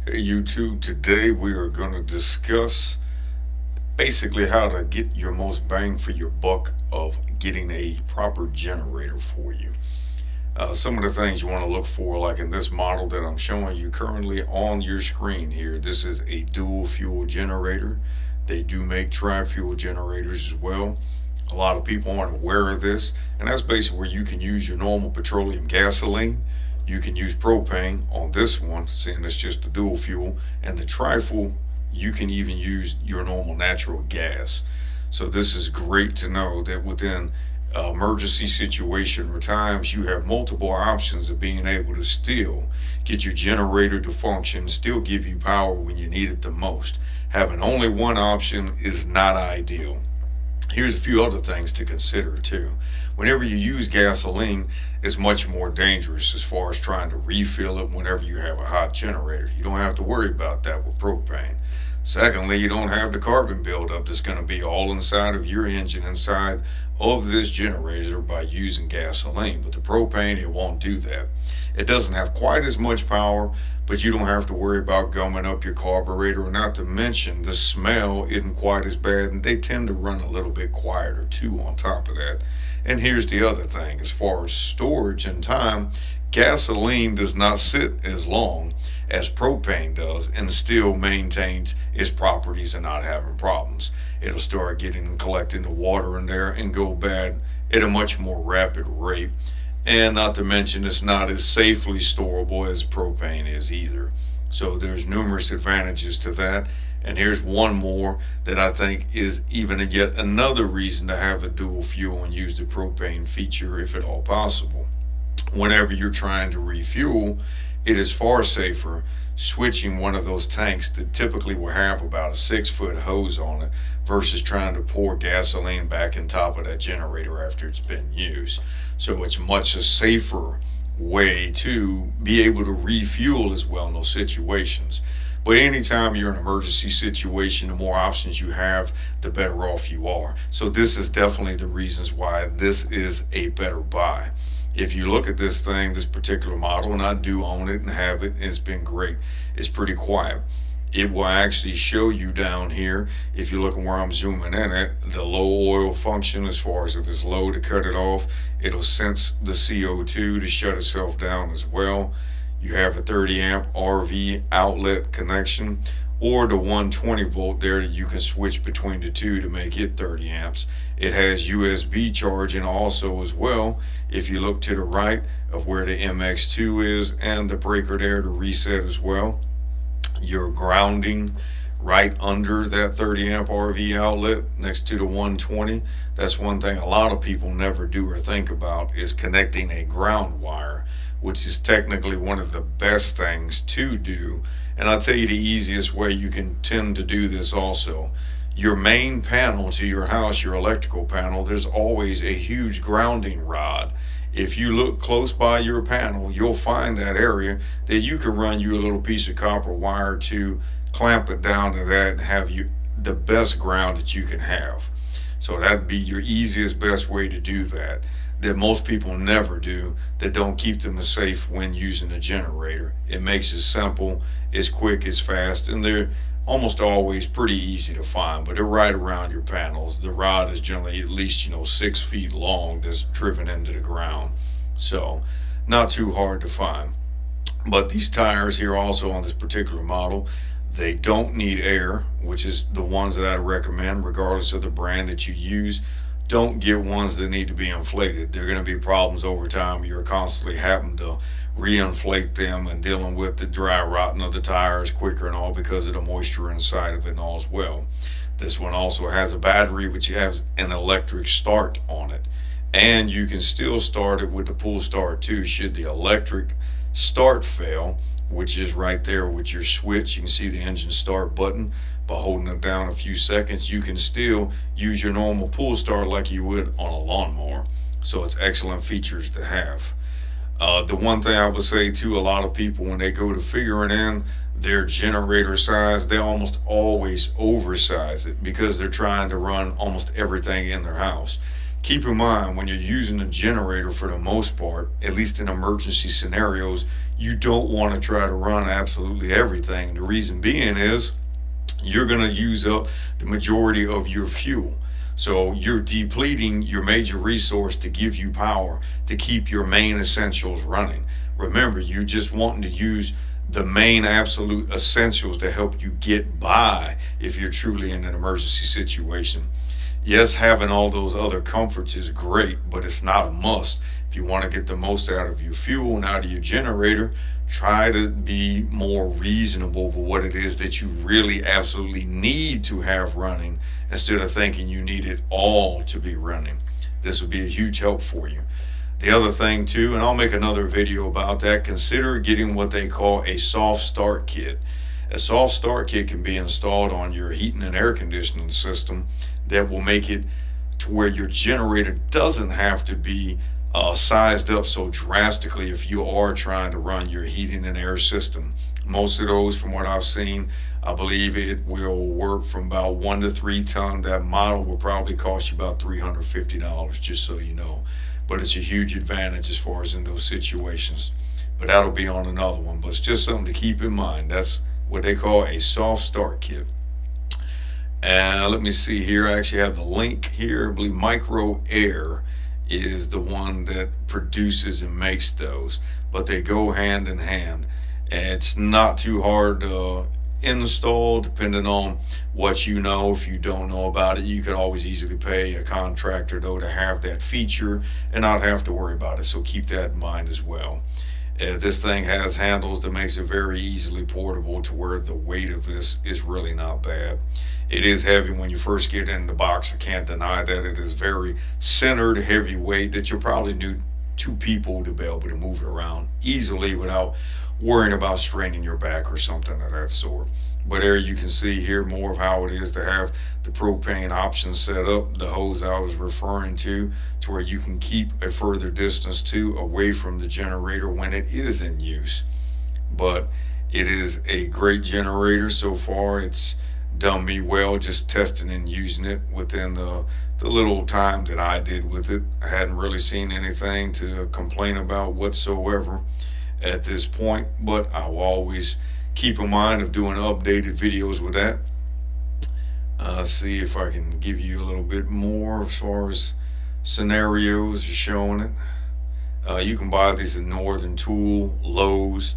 Hey YouTube, today we are going to discuss basically how to get your most bang for your buck of getting a proper generator for you. Some of the things you want to look for, like in this model that I'm showing you currently on your screen here, this is a dual fuel generator. They do make tri-fuel generators as well. A lot of people aren't aware of this, and that's basically where you can use your normal petroleum gasoline. You can use propane on this one, seeing it's just the dual fuel, and the tri-fuel, you can even use your normal natural gas. So this is great to know that within emergency situation or times, you have multiple options of being able to still get your generator to function, still give you power when you need it the most. Having only one option is not ideal. Here's a few other things to consider too. Whenever you use gasoline, it's much more dangerous as far as trying to refill it whenever you have a hot generator. You don't have to worry about that with propane. Secondly, you don't have the carbon buildup that's going to be all inside of your engine, inside of this generator by using gasoline. But the propane, it won't do that. It doesn't have quite as much power, but you don't have to worry about gumming up your carburetor. Not to mention the smell isn't quite as bad, and they tend to run a little bit quieter too on top of that. And here's the other thing, as far as storage and time, gasoline does not sit as long as propane does and still maintains its properties and not having problems. It'll start getting and collecting the water in there and go bad at a much more rapid rate. And not to mention, it's not as safely storable as propane is either. So there's numerous advantages to that. And here's one more that I think is even yet another reason to have a dual fuel and use the propane feature if at all possible. Whenever you're trying to refuel, it is far safer switching one of those tanks that typically will have about a 6-foot hose on it versus trying to pour gasoline back in top of that generator after it's been used. So it's much a safer way to be able to refuel as well in those situations. But anytime you're in an emergency situation, the more options you have, the better off you are. So this is definitely the reasons why this is a better buy. If you look at this thing, this particular model, and I do own it and have it, it's been great. It's pretty quiet. It will actually show you down here, if you're looking where I'm zooming in at, the low oil function as far as if it's low to cut it off. It'll sense the CO2 to shut itself down as well. You have a 30 amp RV outlet connection or the 120 volt there that you can switch between the two to make it 30 amps. It has USB charging also as well. If you look to the right of where the MX2 is and the breaker there to reset as well. You're grounding right under that 30 amp RV outlet next to the 120. That's one thing a lot of people never do or think about, is connecting a ground wire, which is technically one of the best things to do. And I'll tell you the easiest way you can tend to do this also. Your main panel to your house, your electrical panel, there's always a huge grounding rod. If you look close by your panel, you'll find that area that you can run you a little piece of copper wire to clamp it down to that and have you the best ground that you can have. So that'd be your easiest, best way to do that most people never do, that don't keep them as safe when using a generator. It makes it simple, it's quick, it's fast, and they're almost always pretty easy to find, but they're right around your panels. The rod is generally at least 6 feet long that's driven into the ground, so not too hard to find. But these tires here also on this particular model, they don't need air, which is the ones that I recommend regardless of the brand that you use. Don't get ones that need to be inflated. There are going to be problems over time. You're constantly having to reinflate them and dealing with the dry rotting of the tires quicker and all because of the moisture inside of it and all as well. This one also has a battery which has an electric start on it. And you can still start it with the pull start too should the electric start fail, which is right there with your switch. You can see the engine start button. By holding it down a few seconds, you can still use your normal pull start like you would on a lawnmower. So it's excellent features to have. The one thing I would say to a lot of people when they go to figuring in their generator size, they almost always oversize it because they're trying to run almost everything in their house. Keep in mind when you're using a generator, for the most part, at least in emergency scenarios, you don't want to try to run absolutely everything. The reason being is you're going to use up the majority of your fuel. So you're depleting your major resource to give you power to keep your main essentials running. Remember, you're just wanting to use the main absolute essentials to help you get by if you're truly in an emergency situation. Yes, having all those other comforts is great, but it's not a must. If you want to get the most out of your fuel and out of your generator, try to be more reasonable with what it is that you really absolutely need to have running instead of thinking you need it all to be running. This will be a huge help for you. The other thing too, and I'll make another video about that, consider getting what they call a soft start kit. A soft start kit can be installed on your heating and air conditioning system that will make it to where your generator doesn't have to be sized up so drastically if you are trying to run your heating and air system. Most of those, from what I've seen, I believe it will work from about 1 to 3 ton. That model will probably cost you about $350, just so you know. But it's a huge advantage as far as in those situations. But that'll be on another one. But it's just something to keep in mind. That's what they call a soft start kit. And let me see here. I actually have the link here. I believe Micro Air is the one that produces and makes those. But they go hand in hand. And it's not too hard to install, depending on what you know. If you don't know about it, you could always easily pay a contractor though to have that feature and not have to worry about it. So keep that in mind as well. This thing has handles that makes it very easily portable to where the weight of this is really not bad. It is heavy when you first get in the box. I can't deny that. It is very centered, heavy weight that you'll probably need 2 people to be able to move it around easily without worrying about straining your back or something of that sort. But there you can see here more of how it is to have the propane option set up, the hose I was referring to where you can keep a further distance too away from the generator when it is in use. But it is a great generator so far. It's done me well just testing and using it within the little time that I did with it. I hadn't really seen anything to complain about whatsoever at this point, but I will always keep in mind of doing updated videos with that. See if I can give you a little bit more as far as scenarios showing it. You can buy these in Northern Tool, Lowe's.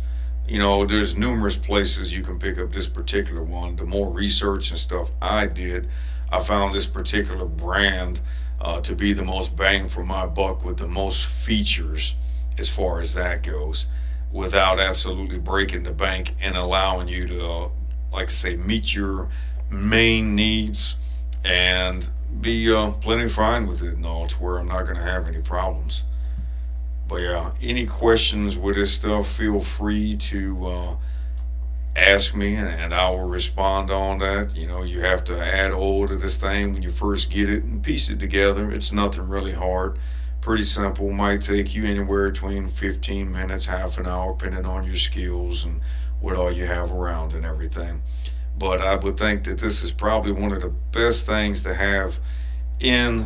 You know, there's numerous places you can pick up this particular one. The more research and stuff I did, I found this particular brand to be the most bang for my buck with the most features as far as that goes, without absolutely breaking the bank and allowing you to, like I say, meet your main needs and be plenty fine with it and all, to where I'm not going to have any problems. But yeah, any questions with this stuff, feel free to ask me and I will respond on that. You know, you have to add oil to this thing when you first get it and piece it together. It's nothing really hard. Pretty simple. Might take you anywhere between 15 minutes, half an hour, depending on your skills and what all you have around and everything. But I would think that this is probably one of the best things to have in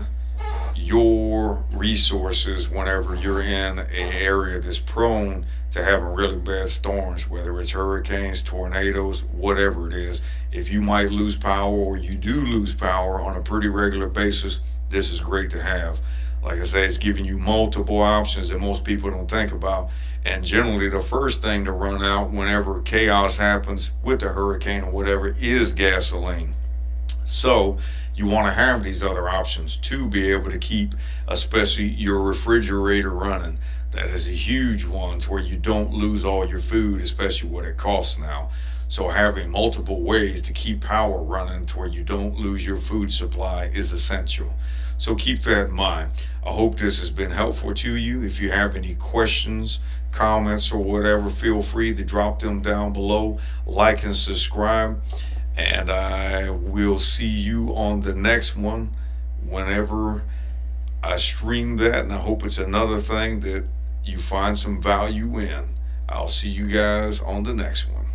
your resources whenever you're in an area that's prone to having really bad storms, whether it's hurricanes, tornadoes, whatever it is. If you might lose power or you do lose power on a pretty regular basis, this is great to have. Like I say, it's giving you multiple options that most people don't think about. And generally the first thing to run out whenever chaos happens with a hurricane or whatever is gasoline. So you want to have these other options to be able to keep, especially your refrigerator running. That is a huge one, to where you don't lose all your food, especially what it costs now. So having multiple ways to keep power running to where you don't lose your food supply is essential. So keep that in mind. I hope this has been helpful to you. If you have any questions, comments, or whatever, feel free to drop them down below. Like and subscribe. And I will see you on the next one whenever I stream that. And I hope it's another thing that you find some value in. I'll see you guys on the next one.